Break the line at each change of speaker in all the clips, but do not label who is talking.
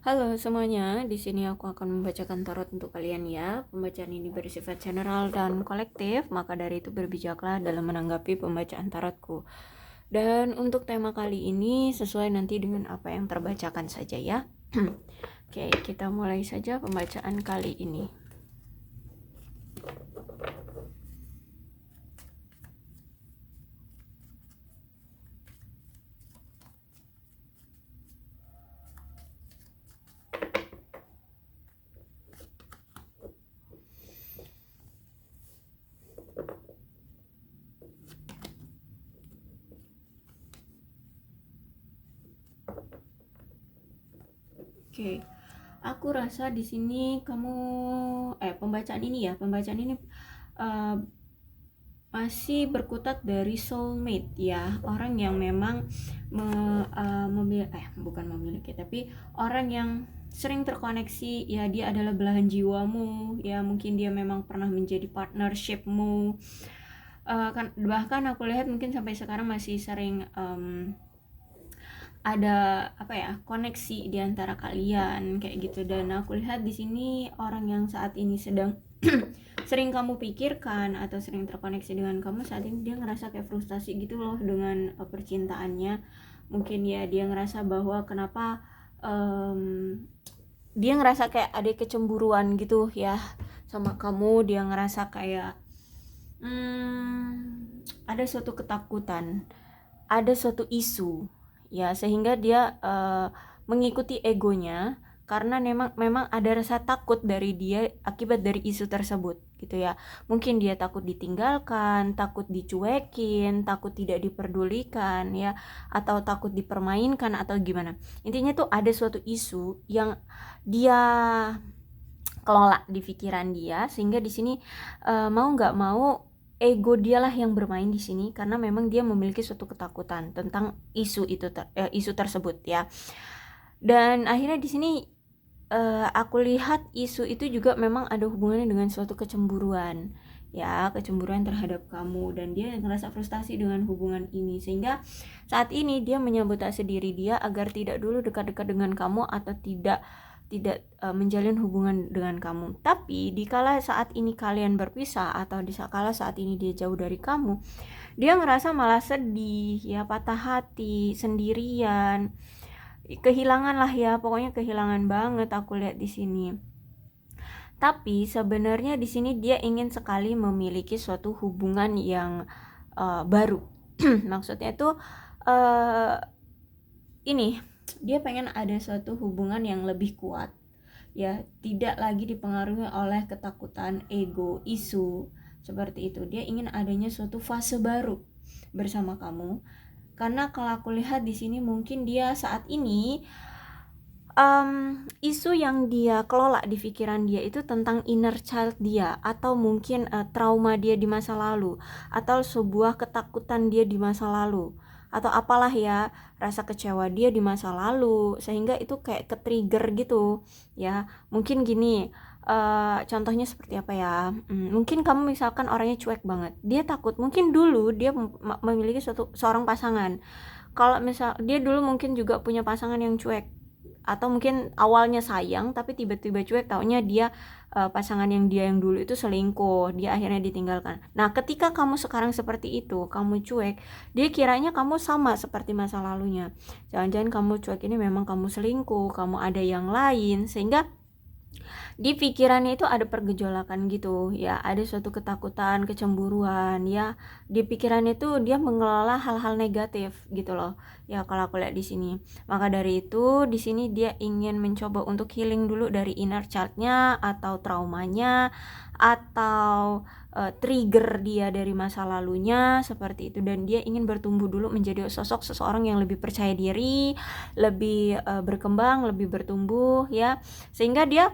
Halo semuanya, di sini aku akan membacakan tarot untuk kalian ya. Pembacaan ini bersifat general dan kolektif, maka dari itu berbijaklah dalam menanggapi pembacaan tarotku. Dan untuk tema kali ini sesuai nanti dengan apa yang terbacakan saja ya. Oke, kita mulai saja pembacaan kali ini. Oke, aku rasa di sini kamu pembacaan ini uh, masih berkutat dari soulmate ya, orang yang memang bukan memiliki, tapi orang yang sering terkoneksi ya, dia adalah belahan jiwamu ya, mungkin dia memang pernah menjadi partnershipmu, bahkan aku lihat mungkin sampai sekarang masih sering ada koneksi di antara kalian kayak gitu. Dan aku lihat di sini orang yang saat ini sedang sering kamu pikirkan atau sering terkoneksi dengan kamu saat ini, dia ngerasa kayak frustasi gitu loh dengan percintaannya. Mungkin ya dia ngerasa bahwa kenapa dia ngerasa kayak ada kecemburuan gitu ya sama kamu. Dia ngerasa kayak ada suatu ketakutan, ada suatu isu ya, sehingga dia mengikuti egonya karena memang ada rasa takut dari dia akibat dari isu tersebut gitu ya. Mungkin dia takut ditinggalkan, takut dicuekin, takut tidak diperdulikan ya, atau takut dipermainkan atau gimana. Intinya tuh ada suatu isu yang dia kelola di pikiran dia, sehingga di sini mau nggak mau ego dialah yang bermain di sini karena memang dia memiliki suatu ketakutan tentang isu isu tersebut ya. Dan akhirnya di sini aku lihat isu itu juga memang ada hubungannya dengan suatu kecemburuan ya, kecemburuan terhadap kamu, dan dia ngerasa frustasi dengan hubungan ini, sehingga saat ini dia menyabotase diri dia agar tidak dulu dekat-dekat dengan kamu atau tidak menjalin hubungan dengan kamu. Tapi dikala saat ini kalian berpisah atau dikala saat ini dia jauh dari kamu, dia ngerasa malah sedih ya, patah hati, sendirian, kehilangan lah ya, pokoknya kehilangan banget aku lihat di sini. Tapi sebenarnya di sini dia ingin sekali memiliki suatu hubungan yang baru. Maksudnya itu ini dia pengen ada suatu hubungan yang lebih kuat ya, tidak lagi dipengaruhi oleh ketakutan, ego, isu seperti itu. Dia ingin adanya suatu fase baru bersama kamu, karena kalau aku lihat di sini mungkin dia saat ini isu yang dia kelola di pikiran dia itu tentang inner child dia, atau mungkin trauma dia di masa lalu, atau sebuah ketakutan dia di masa lalu, atau apalah ya, rasa kecewa dia di masa lalu, sehingga itu kayak ke-trigger gitu ya. Mungkin gini, contohnya seperti apa ya, mungkin kamu misalkan orangnya cuek banget, dia takut mungkin dulu dia memiliki seorang pasangan. Kalau misal dia dulu mungkin juga punya pasangan yang cuek, atau mungkin awalnya sayang tapi tiba-tiba cuek, taunya dia pasangan yang dulu itu selingkuh, dia akhirnya ditinggalkan. Nah ketika kamu sekarang seperti itu, kamu cuek, dia kiranya kamu sama seperti masa lalunya. Jangan-jangan kamu cuek ini memang kamu selingkuh, kamu ada yang lain, sehingga di pikirannya itu ada pergejolakan gitu ya, ada suatu ketakutan, kecemburuan ya. Di pikirannya itu dia mengelola hal-hal negatif gitu loh ya, kalau aku lihat di sini. Maka dari itu di sini dia ingin mencoba untuk healing dulu dari inner child-nya atau traumanya, atau trigger dia dari masa lalunya seperti itu, dan dia ingin bertumbuh dulu menjadi sosok seseorang yang lebih percaya diri, lebih berkembang, lebih bertumbuh ya, sehingga dia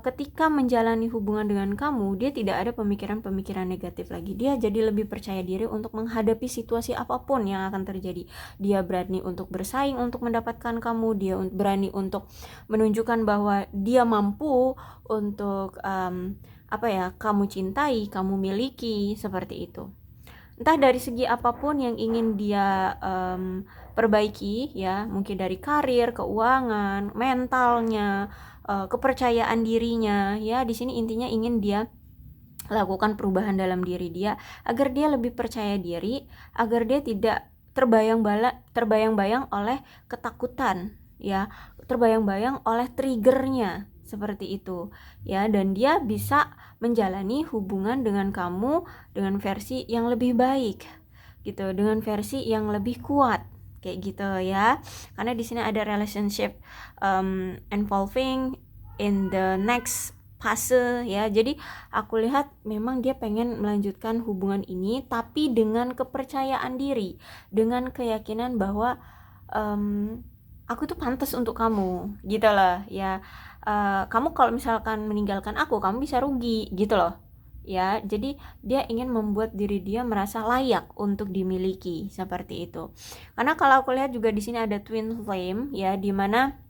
ketika menjalani hubungan dengan kamu, dia tidak ada pemikiran-pemikiran negatif lagi. Dia jadi lebih percaya diri untuk menghadapi situasi apapun yang akan terjadi. Dia berani untuk bersaing untuk mendapatkan kamu, dia berani untuk menunjukkan bahwa dia mampu untuk kamu cintai, kamu miliki, seperti itu. Entah dari segi apapun yang ingin dia perbaiki ya, mungkin dari karir, keuangan, mentalnya, kepercayaan dirinya ya. Di sini intinya ingin dia lakukan perubahan dalam diri dia agar dia lebih percaya diri, agar dia tidak terbayang-bayang oleh ketakutan ya, terbayang-bayang oleh triggernya seperti itu ya, dan dia bisa menjalani hubungan dengan kamu dengan versi yang lebih baik gitu, dengan versi yang lebih kuat kayak gitu ya. Karena di sini ada relationship involving in the next fase ya. Jadi aku lihat memang dia pengen melanjutkan hubungan ini, tapi dengan kepercayaan diri, dengan keyakinan bahwa aku tuh pantas untuk kamu gitu loh ya. Kamu kalau misalkan meninggalkan aku, kamu bisa rugi gitu loh ya. Jadi dia ingin membuat diri dia merasa layak untuk dimiliki seperti itu. Karena kalau aku lihat juga di sini ada twin flame ya, dimana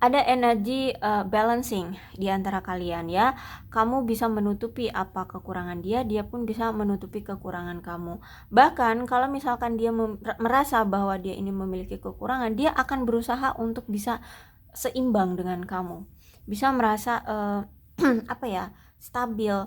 ada energi balancing di antara kalian ya. Kamu bisa menutupi apa kekurangan dia, dia pun bisa menutupi kekurangan kamu. Bahkan kalau misalkan dia merasa bahwa dia ini memiliki kekurangan, dia akan berusaha untuk bisa seimbang dengan kamu, bisa merasa apa ya, stabil,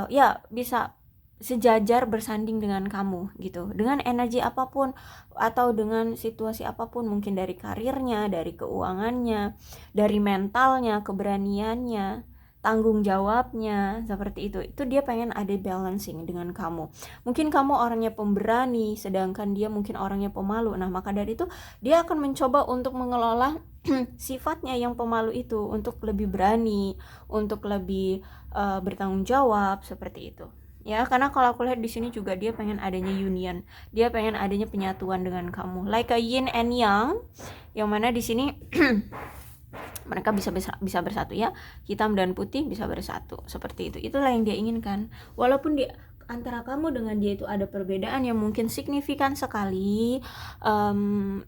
ya bisa sejajar bersanding dengan kamu gitu, dengan energi apapun atau dengan situasi apapun, mungkin dari karirnya, dari keuangannya, dari mentalnya, keberaniannya, tanggung jawabnya, seperti itu dia pengen ada balancing dengan kamu. Mungkin kamu orangnya pemberani, sedangkan dia mungkin orangnya pemalu. Nah, maka dari itu dia akan mencoba untuk mengelola sifatnya yang pemalu itu untuk lebih berani, untuk lebih bertanggung jawab seperti itu. Ya, karena kalau aku lihat di sini juga dia pengen adanya union, dia pengen adanya penyatuan dengan kamu, like a yin and yang mana di sini mereka bisa bersatu ya, hitam dan putih bisa bersatu seperti itu. Itulah yang dia inginkan. Walaupun di antara kamu dengan dia itu ada perbedaan yang mungkin signifikan sekali,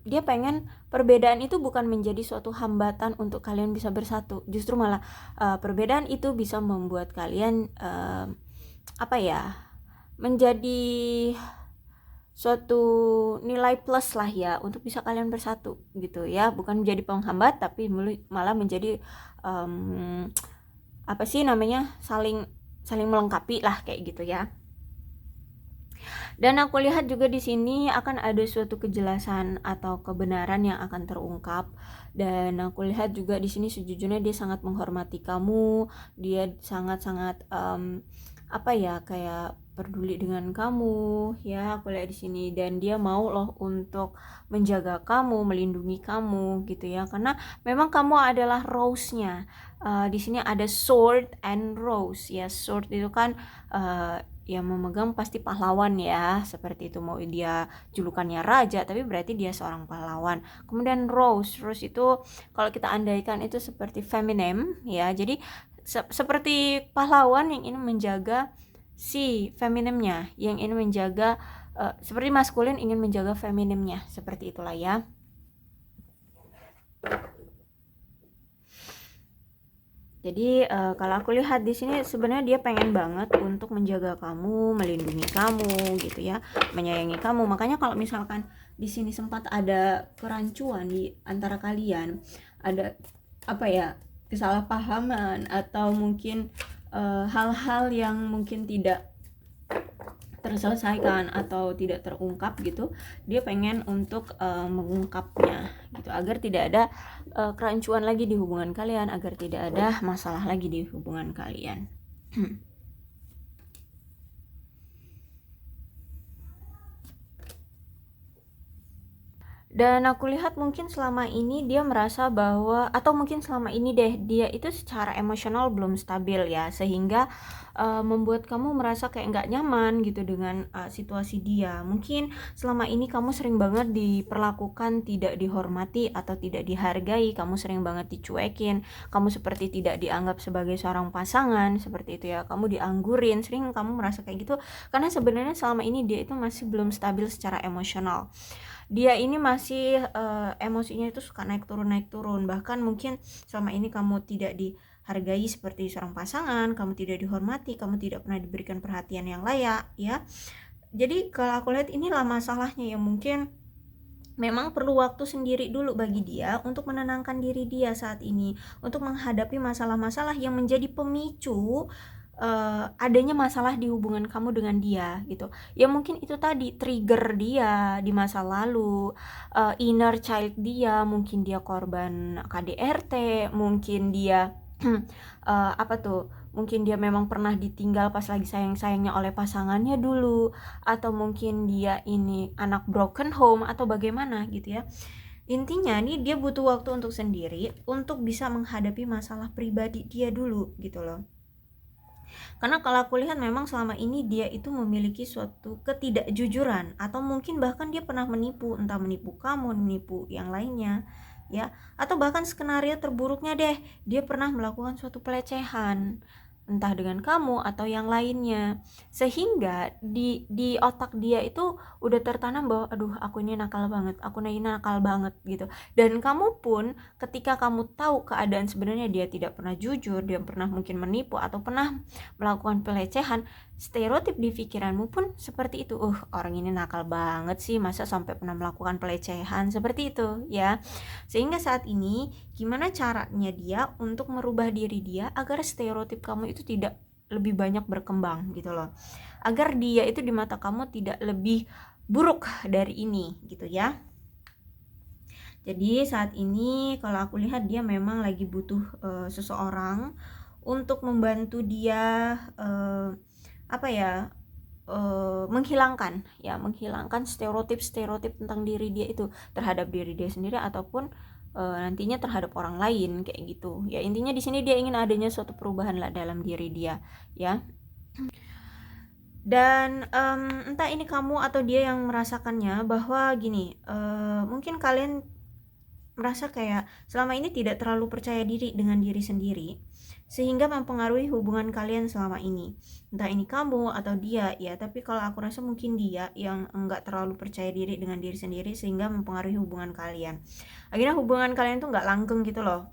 dia pengen perbedaan itu bukan menjadi suatu hambatan untuk kalian bisa bersatu. Justru malah perbedaan itu bisa membuat kalian apa ya, menjadi suatu nilai plus lah ya untuk bisa kalian bersatu gitu ya, bukan menjadi penghambat tapi malah menjadi apa sih namanya, saling melengkapi lah kayak gitu ya. Dan aku lihat juga di sini akan ada suatu kejelasan atau kebenaran yang akan terungkap, dan aku lihat juga di sini sejujurnya dia sangat menghormati kamu, dia sangat-sangat apa ya, kayak peduli dengan kamu ya, aku lihat di sini, dan dia mau loh untuk menjaga kamu, melindungi kamu gitu ya, karena memang kamu adalah rose-nya. Di sini ada sword and rose ya. Sword itu kan yang memegang pasti pahlawan ya, seperti itu, mau dia julukannya raja tapi berarti dia seorang pahlawan. Kemudian rose itu kalau kita andaikan itu seperti feminim ya, jadi seperti pahlawan yang ingin menjaga si feminimnya, yang ingin menjaga seperti maskulin ingin menjaga feminimnya, seperti itulah ya. Jadi kalau aku lihat di sini sebenarnya dia pengen banget untuk menjaga kamu, melindungi kamu gitu ya, menyayangi kamu. Makanya kalau misalkan di sini sempat ada kerancuan di antara kalian, ada apa ya, kesalahpahaman atau mungkin hal-hal yang mungkin tidak terselesaikan atau tidak terungkap gitu, dia pengen untuk mengungkapnya gitu, agar tidak ada kerancuan lagi di hubungan kalian, agar tidak ada masalah lagi di hubungan kalian. Dan aku lihat mungkin selama ini dia merasa bahwa, atau mungkin selama ini deh, dia itu secara emosional belum stabil ya, sehingga membuat kamu merasa kayak nggak nyaman gitu dengan situasi dia. Mungkin selama ini kamu sering banget diperlakukan tidak dihormati atau tidak dihargai, kamu sering banget dicuekin, kamu seperti tidak dianggap sebagai seorang pasangan, seperti itu ya, kamu dianggurin, sering kamu merasa kayak gitu, karena sebenarnya selama ini dia itu masih belum stabil secara emosional. Dia ini masih emosinya itu suka naik turun, bahkan mungkin selama ini kamu tidak dihargai seperti seorang pasangan, kamu tidak dihormati, kamu tidak pernah diberikan perhatian yang layak ya. Jadi kalau aku lihat inilah masalahnya yang mungkin memang perlu waktu sendiri dulu bagi dia untuk menenangkan diri dia saat ini, untuk menghadapi masalah-masalah yang menjadi pemicu adanya masalah di hubungan kamu dengan dia gitu. Ya mungkin itu tadi trigger dia di masa lalu, inner child dia, mungkin dia korban KDRT, mungkin dia apa tuh, mungkin dia memang pernah ditinggal pas lagi sayang-sayangnya oleh pasangannya dulu, atau mungkin dia ini anak broken home atau bagaimana gitu ya. Intinya nih dia butuh waktu untuk sendiri untuk bisa menghadapi masalah pribadi dia dulu gitu loh. Karena kalau aku lihat memang selama ini dia itu memiliki suatu ketidakjujuran, atau mungkin bahkan dia pernah menipu, entah menipu kamu, menipu yang lainnya ya, atau bahkan skenario terburuknya deh, dia pernah melakukan suatu pelecehan entah dengan kamu atau yang lainnya, sehingga di otak dia itu udah tertanam bahwa aduh aku ini nakal banget, aku ini nakal banget gitu. Dan kamu pun ketika kamu tahu keadaan sebenarnya dia tidak pernah jujur, dia pernah mungkin menipu atau pernah melakukan pelecehan, stereotip di pikiranmu pun seperti itu. Orang ini nakal banget sih, masa sampai pernah melakukan pelecehan, seperti itu ya. Sehingga saat ini gimana caranya dia untuk merubah diri dia agar stereotip kamu itu tidak lebih banyak berkembang gitu loh, agar dia itu di mata kamu tidak lebih buruk dari ini gitu ya. Jadi saat ini kalau aku lihat dia memang lagi butuh seseorang untuk membantu dia menghilangkan stereotip tentang diri dia itu terhadap diri dia sendiri ataupun nantinya terhadap orang lain kayak gitu. Ya intinya di sini dia ingin adanya suatu perubahan lah dalam diri dia ya. Dan entah ini kamu atau dia yang merasakannya bahwa gini, mungkin kalian merasa kayak selama ini tidak terlalu percaya diri dengan diri sendiri, sehingga mempengaruhi hubungan kalian selama ini. Entah ini kamu atau dia ya, tapi kalau aku rasa mungkin dia yang enggak terlalu percaya diri dengan diri sendiri sehingga mempengaruhi hubungan kalian. Akhirnya hubungan kalian tuh enggak langgeng gitu loh.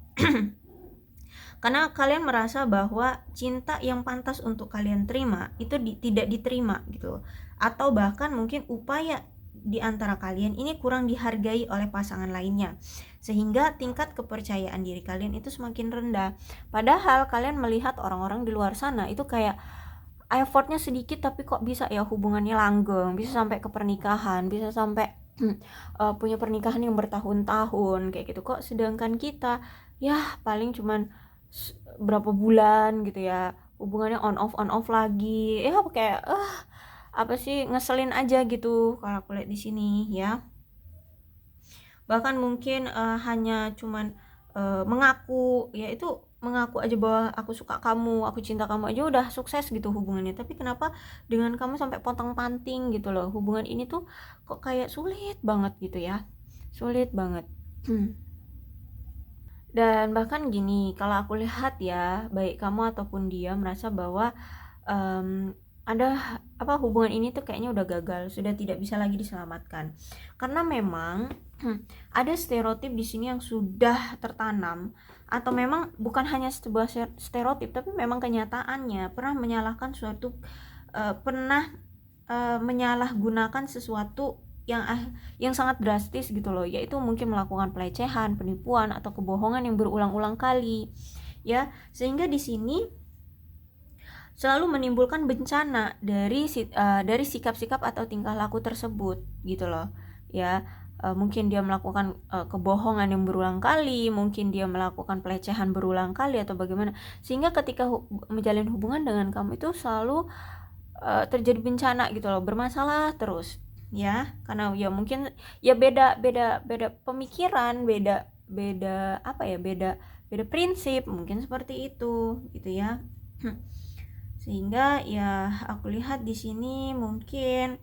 Karena kalian merasa bahwa cinta yang pantas untuk kalian terima itu tidak diterima gitu. Atau bahkan mungkin upaya di antara kalian ini kurang dihargai oleh pasangan lainnya, sehingga tingkat kepercayaan diri kalian itu semakin rendah. Padahal kalian melihat orang-orang di luar sana itu kayak effortnya sedikit tapi kok bisa ya hubungannya langgeng, bisa sampai ke pernikahan, bisa sampai punya pernikahan yang bertahun-tahun kayak gitu. Kok sedangkan kita ya paling cuman berapa bulan gitu ya, hubungannya on off lagi ya, kayak apa sih, ngeselin aja gitu kalau aku lihat di sini ya. Bahkan mungkin hanya cuman mengaku, ya itu mengaku aja bahwa aku suka kamu, aku cinta kamu aja udah sukses gitu hubungannya. Tapi kenapa dengan kamu sampai pontang-panting gitu loh, hubungan ini tuh kok kayak sulit banget gitu ya, sulit banget. Dan bahkan gini, kalau aku lihat ya, baik kamu ataupun dia merasa bahwa ada hubungan ini tuh kayaknya udah gagal, sudah tidak bisa lagi diselamatkan. Karena memang ada stereotip di sini yang sudah tertanam, atau memang bukan hanya sebuah stereotip tapi memang kenyataannya pernah menyalahkan suatu pernah menyalahgunakan sesuatu yang sangat drastis gitu loh, yaitu mungkin melakukan pelecehan, penipuan atau kebohongan yang berulang-ulang kali ya, sehingga di sini selalu menimbulkan bencana dari sikap-sikap atau tingkah laku tersebut gitu loh ya. Mungkin dia melakukan kebohongan yang berulang kali, mungkin dia melakukan pelecehan berulang kali atau bagaimana, sehingga ketika menjalin hubungan dengan kamu itu selalu terjadi bencana gitu loh, bermasalah terus ya. Karena ya mungkin ya beda pemikiran, beda prinsip, mungkin seperti itu gitu ya. Sehingga ya aku lihat di sini mungkin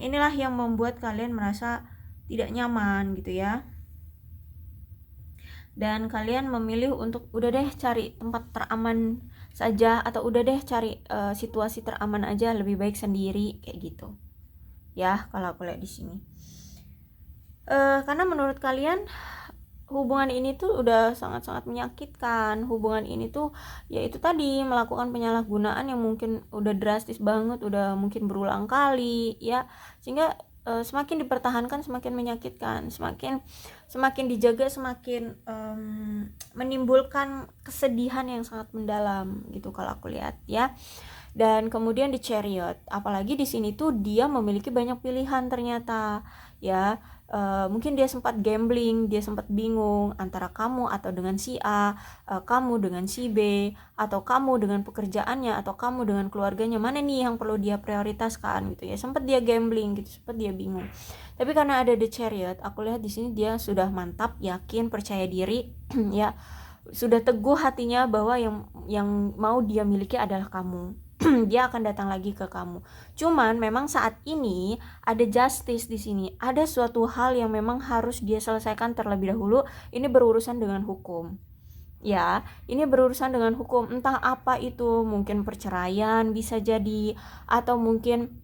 inilah yang membuat kalian merasa tidak nyaman gitu ya. Dan kalian memilih untuk udah deh cari tempat teraman saja, atau udah deh cari situasi teraman aja, lebih baik sendiri kayak gitu ya kalau aku lihat di sini. Karena menurut kalian hubungan ini tuh udah sangat-sangat menyakitkan. Hubungan ini tuh ya itu tadi, melakukan penyalahgunaan yang mungkin udah drastis banget, udah mungkin berulang kali ya, sehingga semakin dipertahankan semakin menyakitkan, semakin dijaga semakin menimbulkan kesedihan yang sangat mendalam gitu kalau aku lihat ya. Dan kemudian di Chariot, apalagi di sini tuh dia memiliki banyak pilihan ternyata ya. Mungkin dia sempat gambling, dia sempat bingung antara kamu atau dengan si A, kamu dengan si B, atau kamu dengan pekerjaannya, atau kamu dengan keluarganya, mana nih yang perlu dia prioritaskan gitu ya. Sempat dia gambling gitu, sempat dia bingung. Tapi karena ada The Chariot, aku lihat di sini dia sudah mantap, yakin, percaya diri ya, sudah teguh hatinya bahwa yang mau dia miliki adalah kamu. Dia akan datang lagi ke kamu. Cuman memang saat ini ada justice di sini. Ada suatu hal yang memang harus dia selesaikan terlebih dahulu. Ini berurusan dengan hukum. Ya, ini berurusan dengan hukum. Entah apa itu, mungkin perceraian bisa jadi, atau mungkin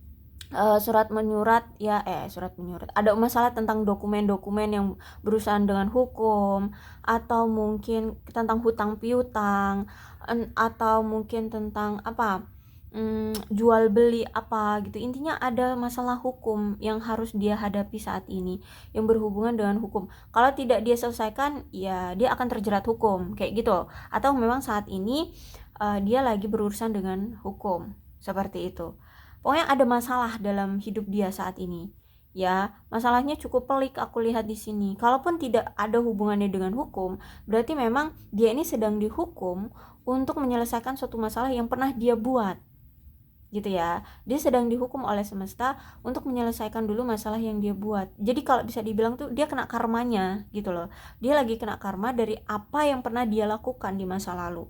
surat menyurat ya, surat menyurat. Ada masalah tentang dokumen-dokumen yang berurusan dengan hukum, atau mungkin tentang hutang piutang, atau mungkin tentang apa? Jual beli apa gitu. Intinya ada masalah hukum yang harus dia hadapi saat ini yang berhubungan dengan hukum. Kalau tidak dia selesaikan ya dia akan terjerat hukum kayak gitu. Atau memang saat ini dia lagi berurusan dengan hukum seperti itu. Pokoknya ada masalah dalam hidup dia saat ini. Ya, masalahnya cukup pelik aku lihat di sini. Kalaupun tidak ada hubungannya dengan hukum, berarti memang dia ini sedang dihukum untuk menyelesaikan suatu masalah yang pernah dia buat. Gitu ya, dia sedang dihukum oleh semesta untuk menyelesaikan dulu masalah yang dia buat. Jadi kalau bisa dibilang tuh dia kena karmanya gitu loh. Dia lagi kena karma dari apa yang pernah dia lakukan di masa lalu.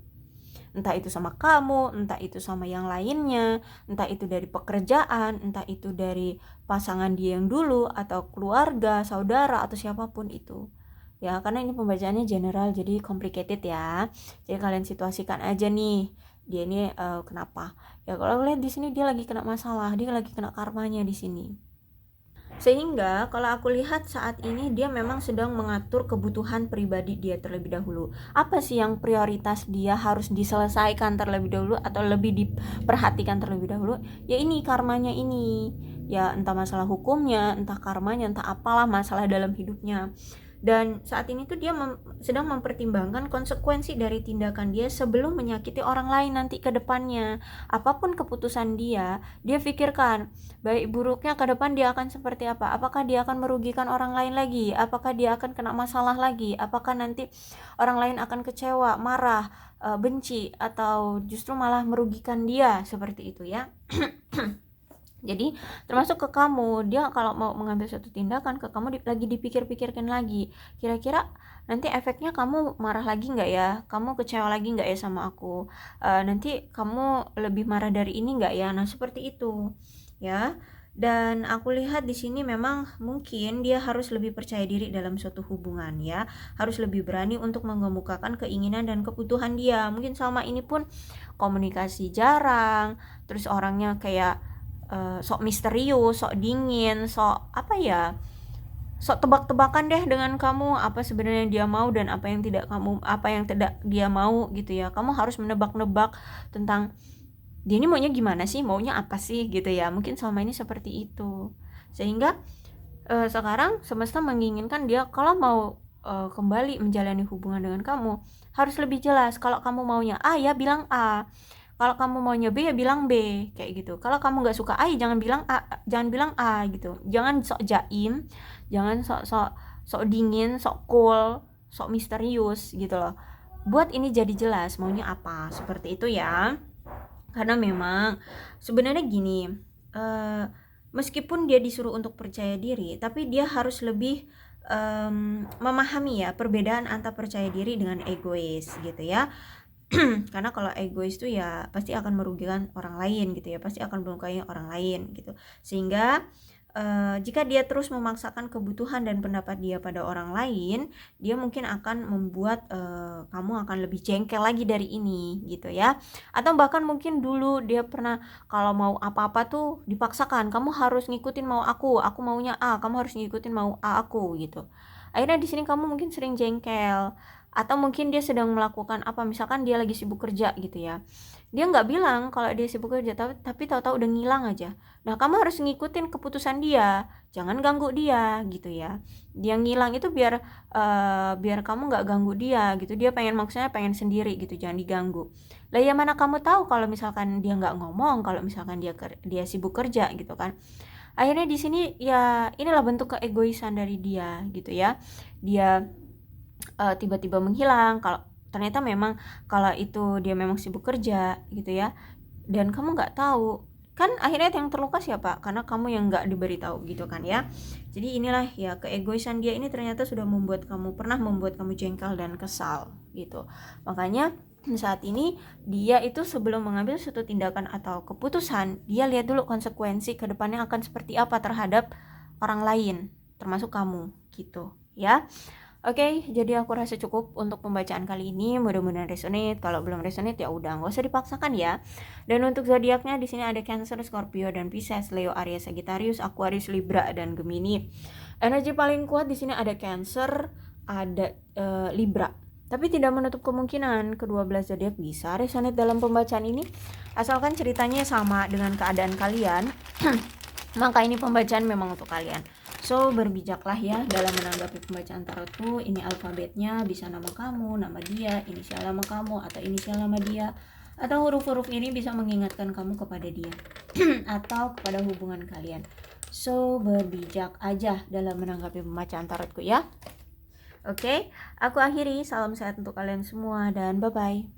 Entah itu sama kamu, entah itu sama yang lainnya, entah itu dari pekerjaan, entah itu dari pasangan dia yang dulu, atau keluarga, saudara, atau siapapun itu. Ya, karena ini pembacaannya general jadi complicated ya. Jadi kalian situasikan aja nih, dia ini kenapa? Ya kalau lihat di sini dia lagi kena masalah, dia lagi kena karmanya di sini. Sehingga kalau aku lihat saat ini dia memang sedang mengatur kebutuhan pribadi dia terlebih dahulu. Apa sih yang prioritas dia harus diselesaikan terlebih dahulu atau lebih diperhatikan terlebih dahulu? Ya ini karmanya ini. Ya entah masalah hukumnya, entah karmanya, entah apalah masalah dalam hidupnya. Dan saat ini tuh dia sedang mempertimbangkan konsekuensi dari tindakan dia sebelum menyakiti orang lain nanti ke depannya. Apapun keputusan dia pikirkan baik buruknya ke depan dia akan seperti apa. Apakah dia akan merugikan orang lain lagi? Apakah dia akan kena masalah lagi? Apakah nanti orang lain akan kecewa, marah, benci, atau justru malah merugikan dia seperti itu ya. Jadi termasuk ke kamu, dia kalau mau mengambil suatu tindakan ke kamu lagi dipikir-pikirkan lagi, kira-kira nanti efeknya kamu marah lagi nggak ya, kamu kecewa lagi nggak ya sama aku, nanti kamu lebih marah dari ini nggak ya. Nah seperti itu ya. Dan aku lihat di sini memang mungkin dia harus lebih percaya diri dalam suatu hubungan ya, harus lebih berani untuk mengemukakan keinginan dan kebutuhan dia. Mungkin selama ini pun komunikasi jarang, terus orangnya kayak sok misterius, sok dingin, sok apa ya, sok tebak-tebakan deh dengan kamu apa sebenarnya dia mau dan apa yang tidak dia mau gitu ya. Kamu harus menebak-nebak tentang dia ini maunya gimana sih, maunya apa sih gitu ya. Mungkin selama ini seperti itu, sehingga sekarang semesta menginginkan dia kalau mau kembali menjalani hubungan dengan kamu harus lebih jelas. Kalau kamu maunya A ya bilang A, kalau kamu maunya B ya bilang B kayak gitu. Kalau kamu nggak suka A ya jangan bilang A gitu. Jangan sok jaim, jangan sok dingin, sok cool, sok misterius gitu loh. Buat ini jadi jelas maunya apa, seperti itu ya. Karena memang sebenarnya gini, meskipun dia disuruh untuk percaya diri, tapi dia harus lebih memahami ya perbedaan antara percaya diri dengan egois gitu ya. Karena kalau egois tuh ya pasti akan merugikan orang lain gitu ya, pasti akan melukai orang lain gitu. Sehingga jika dia terus memaksakan kebutuhan dan pendapat dia pada orang lain, dia mungkin akan membuat kamu akan lebih jengkel lagi dari ini gitu ya. Atau bahkan mungkin dulu dia pernah kalau mau apa-apa tuh dipaksakan, kamu harus ngikutin mau aku maunya A, kamu harus ngikutin mau A aku gitu. Akhirnya di sini kamu mungkin sering jengkel, Atau mungkin dia sedang melakukan apa, misalkan dia lagi sibuk kerja gitu ya, dia nggak bilang kalau dia sibuk kerja, tapi tahu-tahu udah ngilang aja. Nah, kamu harus ngikutin keputusan dia, jangan ganggu dia gitu ya. Dia ngilang itu biar kamu nggak ganggu dia gitu, dia maksudnya pengen sendiri gitu, jangan diganggu. Lah ya mana kamu tahu kalau misalkan dia nggak ngomong, kalau misalkan dia sibuk kerja gitu kan. Akhirnya di sini ya inilah bentuk keegoisan dari dia gitu ya. Dia tiba-tiba menghilang kalau ternyata memang kalau itu dia memang sibuk kerja gitu ya, dan kamu nggak tahu, kan akhirnya yang terluka siapa? Karena kamu yang nggak diberitahu gitu kan ya. Jadi inilah ya, keegoisan dia ini ternyata sudah pernah membuat kamu jengkel dan kesal gitu. Makanya saat ini dia itu sebelum mengambil suatu tindakan atau keputusan, dia lihat dulu konsekuensi kedepannya akan seperti apa terhadap orang lain, termasuk kamu gitu ya. Oke, jadi aku rasa cukup untuk pembacaan kali ini. Mudah-mudahan resonate. Kalau belum resonate ya udah, nggak usah dipaksakan ya. Dan untuk zodiaknya di sini ada Cancer, Scorpio, dan Pisces, Leo, Aries, Sagittarius, Aquarius, Libra, dan Gemini. Energi paling kuat di sini ada Cancer, ada Libra. Tapi tidak menutup kemungkinan kedua belas zodiak bisa resonate dalam pembacaan ini, asalkan ceritanya sama dengan keadaan kalian. Maka ini pembacaan memang untuk kalian. So, berbijaklah ya dalam menanggapi pembacaan tarotku. Ini alfabetnya, bisa nama kamu, nama dia, inisial nama kamu, atau inisial nama dia. Atau huruf-huruf ini bisa mengingatkan kamu kepada dia atau kepada hubungan kalian. So, berbijak aja dalam menanggapi pembacaan tarotku ya. Oke, aku akhiri. Salam sehat untuk kalian semua dan bye-bye.